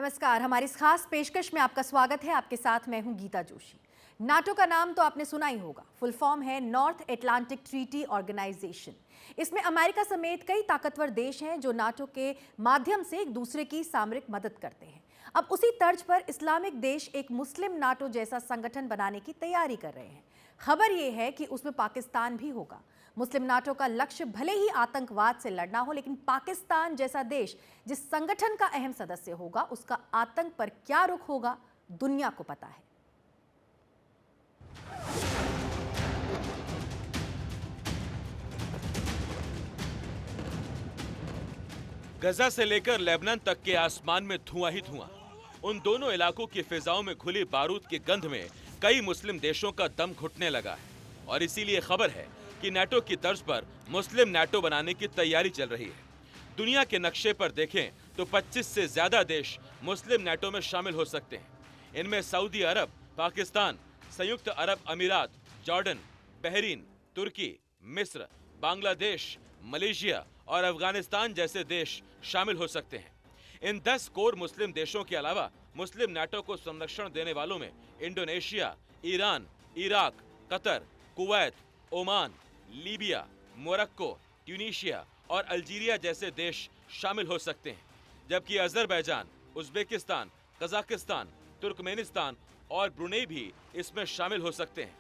नमस्कार। हमारी इस खास पेशकश में आपका स्वागत है। आपके साथ मैं हूं गीता जोशी। नाटो का नाम तो आपने सुना ही होगा। फुल फॉर्म है नॉर्थ एटलांटिक ट्रीटी ऑर्गेनाइजेशन। इसमें अमेरिका समेत कई ताकतवर देश हैं जो नाटो के माध्यम से एक दूसरे की सामरिक मदद करते हैं। अब उसी तर्ज पर इस्लामिक देश एक मुस्लिम नाटो जैसा संगठन बनाने की तैयारी कर रहे हैं। खबर यह है कि उसमें पाकिस्तान भी होगा। मुस्लिम नाटो का लक्ष्य भले ही आतंकवाद से लड़ना हो, लेकिन पाकिस्तान जैसा देश जिस संगठन का अहम सदस्य होगा, उसका आतंक पर क्या रुख होगा, दुनिया को पता है। गजा से लेकर लेबनान तक के आसमान में धुआं ही धुआं। उन दोनों इलाकों की फिजाओं में घुली बारूद की गंध में कई मुस्लिम देशों का दम घुटने लगा है और इसीलिए खबर है कि नाटो की तर्ज पर मुस्लिम नाटो बनाने की तैयारी चल रही है। दुनिया के नक्शे पर देखें तो 25 से ज्यादा देश मुस्लिम नाटो में शामिल हो सकते हैं। इनमें सऊदी अरब, पाकिस्तान, संयुक्त अरब अमीरात, जॉर्डन, बहरीन, तुर्की, मिस्र, बांग्लादेश, मलेशिया और अफगानिस्तान जैसे देश शामिल हो सकते हैं। इन 10 कोर मुस्लिम देशों के अलावा मुस्लिम नाटो को संरक्षण देने वालों में Indonesia, Iran, Iraq, Qatar, Kuwait, Oman, Libya, Morocco, Tunisia और अल्जीरिया जैसे देश शामिल हो सकते हैं, जबकि अजरबैजान, उज्बेकिस्तान, कजाकिस्तान, तुर्कमेनिस्तान और ब्रुनेई भी इसमें शामिल हो सकते हैं।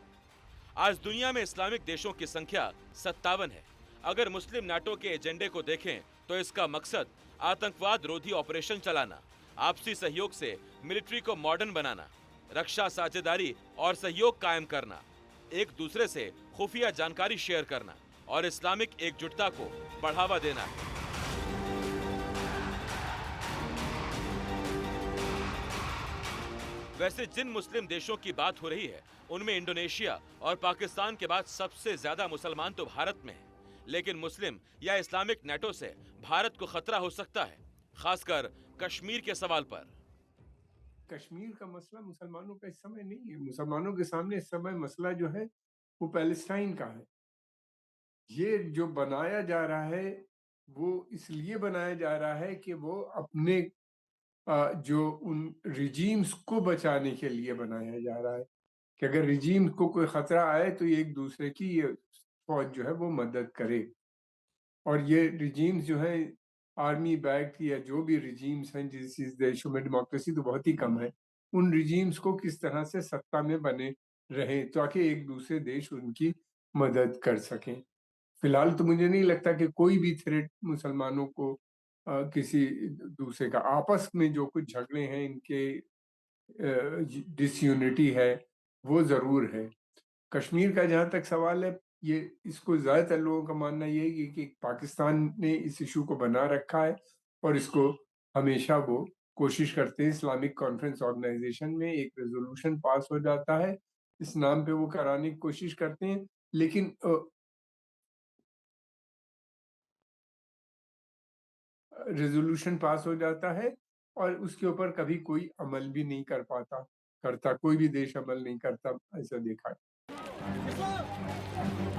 आज दुनिया में इस्लामिक देशों की संख्या 57 है। अगर मुस्लिम नाटो के एजेंडे को देखें तो इसका मकसद आतंकवाद रोधी ऑपरेशन चलाना, आपसी सहयोग से मिलिट्री को मॉडर्न बनाना, रक्षा साझेदारी और सहयोग कायम करना, एक दूसरे से खुफिया जानकारी शेयर करना और इस्लामिक एकजुटता को बढ़ावा देना है। वैसे जिन मुस्लिम देशों की बात हो रही है उनमें इंडोनेशिया और पाकिस्तान के बाद सबसे ज्यादा मुसलमान तो भारत में हैं। लेकिन मुस्लिम या इस्लामिक नाटो से भारत को खतरा हो सकता है, खासकर कश्मीर के सवाल पर। कश्मीर का मसला मुसलमानों का इस समय नहीं है। मुसलमानों के सामने इस समय मसला जो है वो पैलेस्टाइन का है। ये जो बनाया जा रहा है वो इसलिए बनाया जा रहा है कि वो अपने जो उन रिजीम्स को बचाने के लिए बनाया जा रहा है कि अगर रिजीम को कोई खतरा आए तो ये एक दूसरे की ये फौज जो है वो मदद करे। और ये रिजीम्स जो है आर्मी बैक्ड या जो भी रिजीम्स हैं जिस देशों में डेमोक्रेसी तो बहुत ही कम है, उन रिजीम्स को किस तरह से सत्ता में बने रहें ताकि एक दूसरे देश उनकी मदद कर सकें। फिलहाल तो मुझे नहीं लगता कि कोई भी थ्रेट मुसलमानों को किसी दूसरे का आपस में जो कुछ झगड़े हैं इनके डिसयूनिटी है वो ज़रूर है। कश्मीर का जहाँ तक सवाल है, ये इसको ज़्यादातर लोगों का मानना ये है कि पाकिस्तान ने इस इश्यू को बना रखा है और इसको हमेशा वो कोशिश करते हैं। इस्लामिक कॉन्फ्रेंस ऑर्गेनाइजेशन में एक रेज़ोल्यूशन पास हो जाता है, इस नाम पे वो कराने की कोशिश करते हैं, लेकिन रेज़ोल्यूशन पास हो जाता है और उसके ऊपर कभी कोई अमल भी नहीं करता, कोई भी देश अमल नहीं करता, ऐसा देखा है।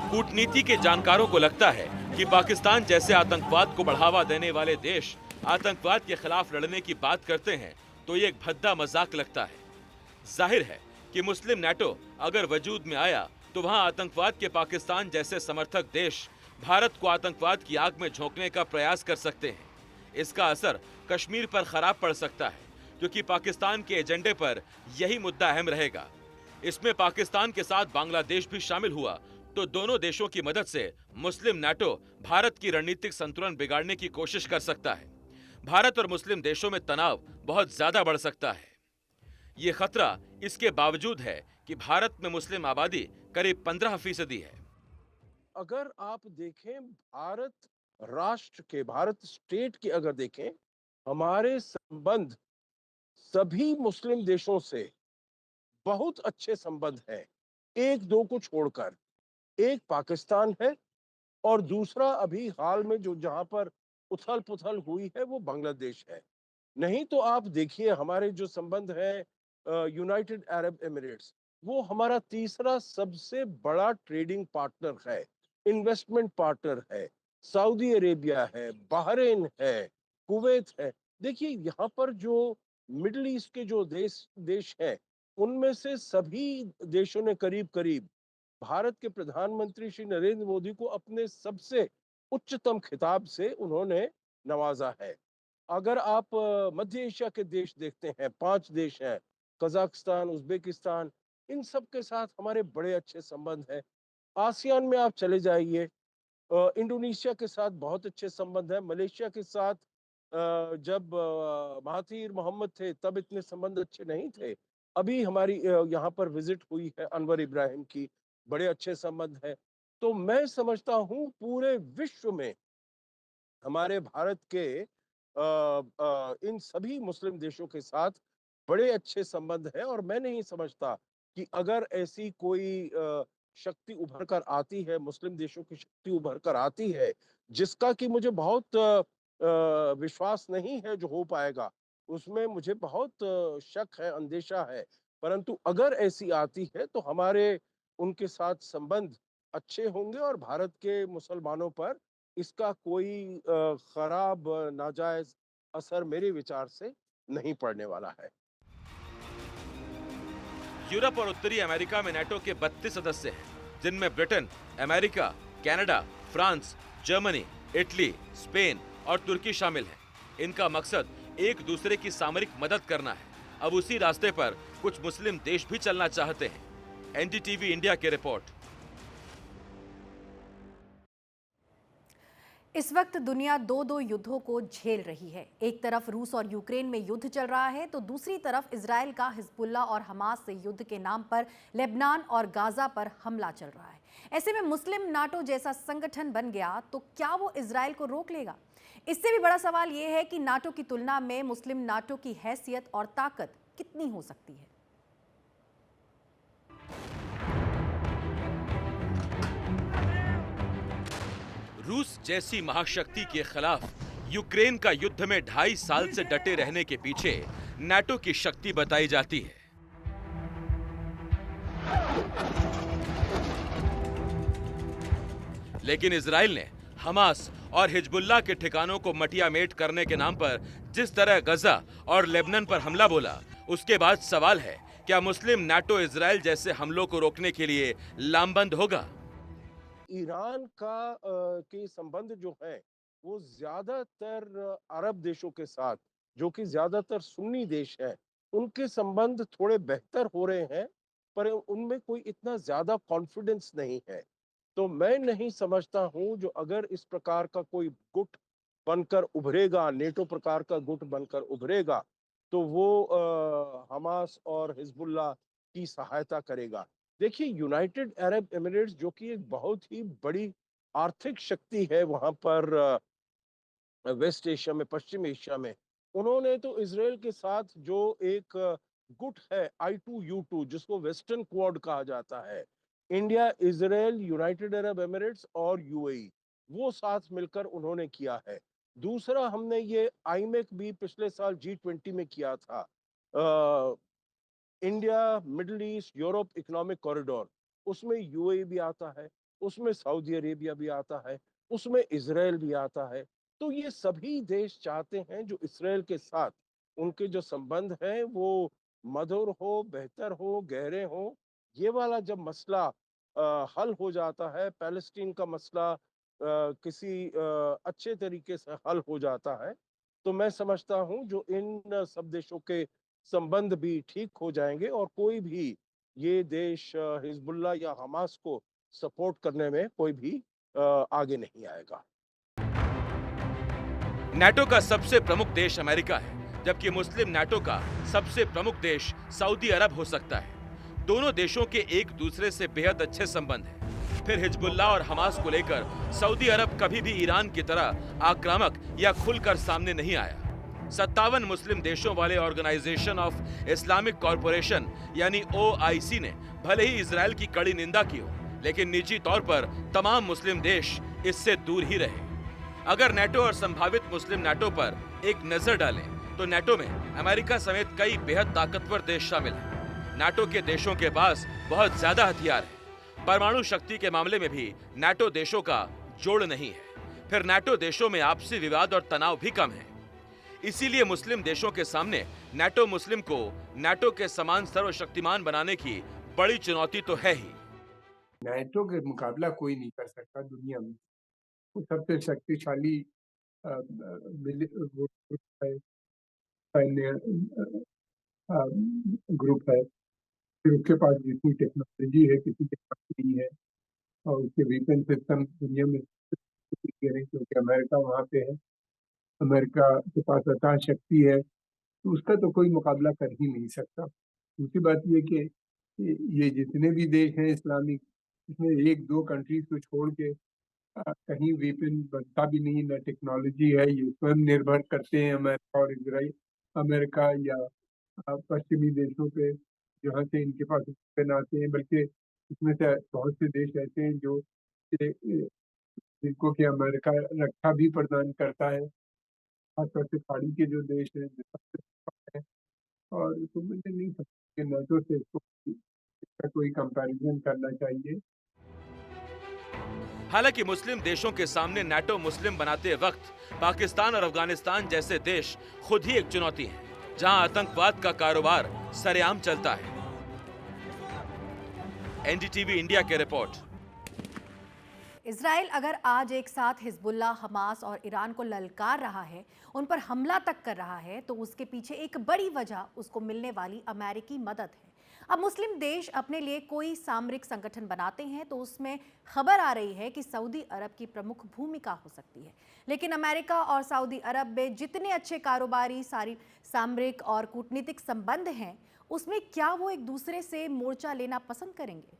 कूटनीति के जानकारों को लगता है कि पाकिस्तान जैसे आतंकवाद को बढ़ावा देने वाले देश आतंकवाद के खिलाफ लड़ने की बात करते हैं तो ये एक भद्दा मजाक लगता है। जाहिर है कि मुस्लिम नाटो अगर वजूद में आया तो वहां आतंकवाद के पाकिस्तान जैसे समर्थक देश भारत को आतंकवाद की आग में झोंकने का प्रयास कर सकते हैं। इसका असर कश्मीर पर खराब पड़ सकता है, क्योंकि पाकिस्तान के एजेंडे पर यही मुद्दा अहम रहेगा। इसमें पाकिस्तान के साथ बांग्लादेश भी शामिल हुआ तो दोनों देशों की मदद से मुस्लिम नाटो भारत की रणनीतिक संतुलन बिगाड़ने की कोशिश कर सकता है। भारत और मुस्लिम देशों में तनाव बहुत ज्यादा बढ़ सकता है। ये खतरा इसके बावजूद है कि भारत में मुस्लिम आबादी करीब 15% है। अगर आप देखें भारत स्टेट की अगर देखें, हमारे संबंध सभी मुस्लिम देशों से बहुत अच्छे संबंध हैं, एक दो को छोड़कर। एक पाकिस्तान है और दूसरा अभी हाल में जो जहां पर उथल पुथल हुई है वो बांग्लादेश है। नहीं तो आप देखिए हमारे जो संबंध है यूनाइटेड अरब एमिरेट्स, वो हमारा तीसरा सबसे बड़ा ट्रेडिंग पार्टनर है, इन्वेस्टमेंट पार्टनर है। सऊदी अरेबिया है, बहरीन है, कुवैत है। देखिए यहाँ पर जो मिडिल ईस्ट के जो देश हैं, उनमें से सभी देशों ने करीब करीब भारत के प्रधानमंत्री श्री नरेंद्र मोदी को अपने सबसे उच्चतम खिताब से उन्होंने नवाजा है। अगर आप मध्य एशिया के देश देखते हैं, 5 देश हैं, कजाकिस्तान, उज़्बेकिस्तान, इन सब के साथ हमारे बड़े अच्छे संबंध हैं। आसियान में आप चले जाइए, इंडोनेशिया के साथ बहुत अच्छे संबंध हैं। मलेशिया के साथ जब महाथीर मोहम्मद थे तब इतने संबंध अच्छे नहीं थे। अभी हमारी यहाँ पर विजिट हुई है अनवर इब्राहिम की, बड़े अच्छे संबंध हैं। तो मैं समझता हूँ पूरे विश्व में हमारे भारत के इन सभी मुस्लिम देशों के साथ बड़े अच्छे संबंध हैं, और मैं नहीं समझता कि अगर ऐसी कोई शक्ति उभर कर आती है, मुस्लिम देशों की शक्ति उभर कर आती है, जिसका कि मुझे बहुत विश्वास नहीं है जो हो पाएगा, उसमें मुझे बहुत शक है, अंदेशा है। परंतु अगर ऐसी आती है तो हमारे उनके साथ संबंध अच्छे होंगे और भारत के मुसलमानों पर इसका कोई खराब नाजायज असर मेरे विचार से नहीं पड़ने वाला है। यूरोप और उत्तरी अमेरिका में नाटो के 32 सदस्य हैं, जिनमें Britain, America, Canada, France, Germany, Italy, Spain और तुर्की शामिल हैं। इनका मकसद एक दूसरे की सामरिक मदद करना है। अब उसी रास्ते पर कुछ मुस्लिम देश भी चलना चाहते हैं। एनडीटीवी इंडिया की रिपोर्ट। इस वक्त दुनिया दो युद्धों को झेल रही है। एक तरफ रूस और यूक्रेन में युद्ध चल रहा है, तो दूसरी तरफ इजराइल का हिजबुल्ला और हमास से युद्ध के नाम पर लेबनान और गाजा पर हमला चल रहा है। ऐसे में मुस्लिम नाटो जैसा संगठन बन गया तो क्या वो इजराइल को रोक लेगा? इससे भी बड़ा सवाल ये है कि नाटो की तुलना में मुस्लिम नाटो की हैसियत और ताकत कितनी हो सकती है। रूस जैसी महाशक्ति के खिलाफ यूक्रेन का युद्ध में 2.5 साल से डटे रहने के पीछे नाटो की शक्ति बताई जाती है। लेकिन इजराइल ने हमास और हिजबुल्लाह के ठिकानों को मटियामेट करने के नाम पर जिस तरह गजा और लेबनान पर हमला बोला, उसके बाद सवाल है, क्या मुस्लिम नाटो इजराइल जैसे हमलों को रोकने के लिए लामबंद होगा? ईरान का के संबंध जो है वो ज्यादातर अरब देशों के साथ, जो कि ज्यादातर सुन्नी देश हैं, उनके संबंध थोड़े बेहतर हो रहे हैं, पर उनमें कोई इतना ज्यादा कॉन्फिडेंस नहीं है। तो मैं नहीं समझता हूं जो अगर इस प्रकार का कोई गुट बनकर उभरेगा, नेटो प्रकार का गुट बनकर उभरेगा, तो वो हमास और हिजबुल्लाह की सहायता करेगा। देखिए, यूनाइटेड अरब एमिरेट्स जो कि एक बहुत ही बड़ी आर्थिक शक्ति है वहां पर वेस्ट एशिया में, पश्चिम एशिया में, उन्होंने तो इसराइल के साथ जो एक गुट है I2U2, जिसको वेस्टर्न क्वाड कहा जाता है, India, Israel, United Arab Emirates और यूएई, वो साथ मिलकर उन्होंने किया है। दूसरा, हमने ये आईमेक भी पिछले साल G20 में किया था, India middle east Europe economic corridor, उसमें यूएई भी आता है, उसमें सऊदी अरेबिया भी आता है, उसमें इजराइल भी आता है। तो ये सभी देश चाहते हैं जो इसराइल के साथ उनके जो संबंध हैं वो मधुर हो, बेहतर हो, गहरे हो। ये वाला जब मसला हल हो जाता है, पैलेस्टीन का मसला किसी अच्छे तरीके से हल हो जाता है, तो मैं समझता हूं जो इन सब देशों के संबंध भी ठीक हो जाएंगे और कोई भी ये देश हिजबुल्लाह या हमास को सपोर्ट करने में कोई भी आगे नहीं आएगा। नाटो का सबसे प्रमुख देश अमेरिका है, जबकि मुस्लिम नाटो का सबसे प्रमुख देश सऊदी अरब हो सकता है। दोनों देशों के एक दूसरे से बेहद अच्छे संबंध हैं। फिर हिजबुल्लाह और हमास को लेकर सऊदी अरब कभी भी ईरान की तरह आक्रामक या खुलकर सामने नहीं आया। 57 मुस्लिम देशों वाले ऑर्गेनाइजेशन ऑफ इस्लामिक कॉरपोरेशन यानी OIC ने भले ही इजराइल की कड़ी निंदा की हो, लेकिन निजी तौर पर तमाम मुस्लिम देश इससे दूर ही रहे। अगर नाटो और संभावित मुस्लिम नाटो पर एक नजर डालें, तो नाटो में अमेरिका समेत कई बेहद ताकतवर देश शामिल हैं। नाटो के देशों के पास बहुत ज्यादा हथियार हैं। परमाणु शक्ति के मामले में भी नाटो देशों का जोड़ नहीं है। फिर नाटो देशों में आपसी विवाद और तनाव भी कम है। इसीलिए मुस्लिम देशों के सामने नाटो मुस्लिम को नाटो के समान सर्वशक्तिमान बनाने की बड़ी चुनौती तो है ही। नाटो के मुकाबला कोई नहीं कर सकता दुनिया में। वो सबसे शक्तिशाली वो ग्रुप है, सैन्य ग्रुप है। फिर उसके पास जितनी टेक्नोलॉजी है किसी के पास नहीं है, और उसके वेपन सिस्टम दुनिया में क्योंकि अमेरिका वहाँ पे है, अमेरिका के पास अथाह शक्ति है, तो उसका तो कोई मुकाबला कर ही नहीं सकता। दूसरी बात ये कि ये जितने भी देश हैं इस्लामिक, इसमें 1-2 कंट्रीज को छोड़ के कहीं वेपन बनता भी नहीं, ना टेक्नोलॉजी है। ये स्वयं निर्भर करते हैं अमेरिका और इजराइल, अमेरिका या पश्चिमी देशों पे, जहाँ से इनके पास वेपन आते हैं। बल्कि इसमें से बहुत से देश ऐसे हैं जो जिनको कि अमेरिका रक्षा भी प्रदान करता है, खासतौर से खाड़ी के जो देश हैं है। और तो मुझे नहीं लगता कि नाटो से इसका कोई कंपैरिजन करना चाहिए। हालांकि मुस्लिम देशों के सामने नाटो मुस्लिम बनाते वक्त पाकिस्तान और अफगानिस्तान जैसे देश खुद ही एक चुनौती है, जहां आतंकवाद का कारोबार सरेआम चलता है। एनडीटीवी इंडिया की रिपोर्ट। इजराइल अगर आज एक साथ हिजबुल्लाह, हमास और ईरान को ललकार रहा है, उन पर हमला तक कर रहा है, तो उसके पीछे एक बड़ी वजह उसको मिलने वाली अमेरिकी मदद है। अब मुस्लिम देश अपने लिए कोई सामरिक संगठन बनाते हैं तो उसमें खबर आ रही है कि सऊदी अरब की प्रमुख भूमिका हो सकती है। लेकिन अमेरिका और सऊदी अरब में जितने अच्छे कारोबारी, सामरिक और कूटनीतिक संबंध हैं, उसमें क्या वो एक दूसरे से मोर्चा लेना पसंद करेंगे?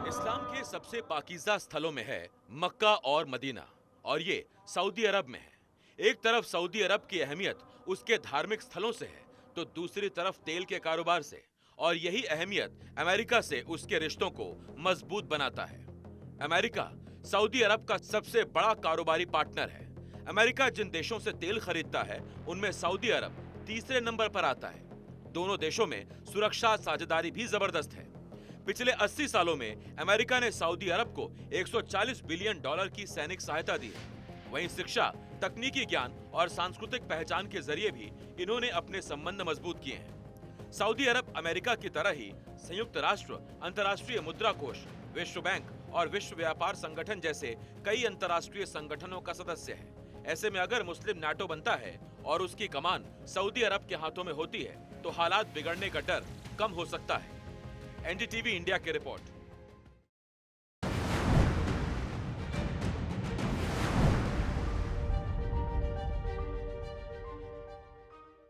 इस्लाम के सबसे पाकीज़ा स्थलों में है मक्का और मदीना, और ये सऊदी अरब में है। एक तरफ सऊदी अरब की अहमियत उसके धार्मिक स्थलों से है, तो दूसरी तरफ तेल के कारोबार से, और यही अहमियत अमेरिका से उसके रिश्तों को मजबूत बनाता है। अमेरिका सऊदी अरब का सबसे बड़ा कारोबारी पार्टनर है। अमेरिका जिन देशों से तेल खरीदता है, उनमें सऊदी अरब तीसरे नंबर पर आता है। दोनों देशों में सुरक्षा साझेदारी भी जबरदस्त है। पिछले 80 सालों में अमेरिका ने सऊदी अरब को 140 बिलियन डॉलर की सैनिक सहायता दी है। वहीं शिक्षा, तकनीकी ज्ञान और सांस्कृतिक पहचान के जरिए भी इन्होंने अपने संबंध मजबूत किए हैं। सऊदी अरब अमेरिका की तरह ही संयुक्त राष्ट्र, अंतर्राष्ट्रीय मुद्रा कोष, विश्व बैंक और विश्व व्यापार संगठन जैसे कई अंतर्राष्ट्रीय संगठनों का सदस्य है। ऐसे में अगर मुस्लिम नाटो बनता है और उसकी कमान सऊदी अरब के हाथों में होती है, तो हालात बिगड़ने का डर कम हो सकता है। एनडीटीवी इंडिया की रिपोर्ट।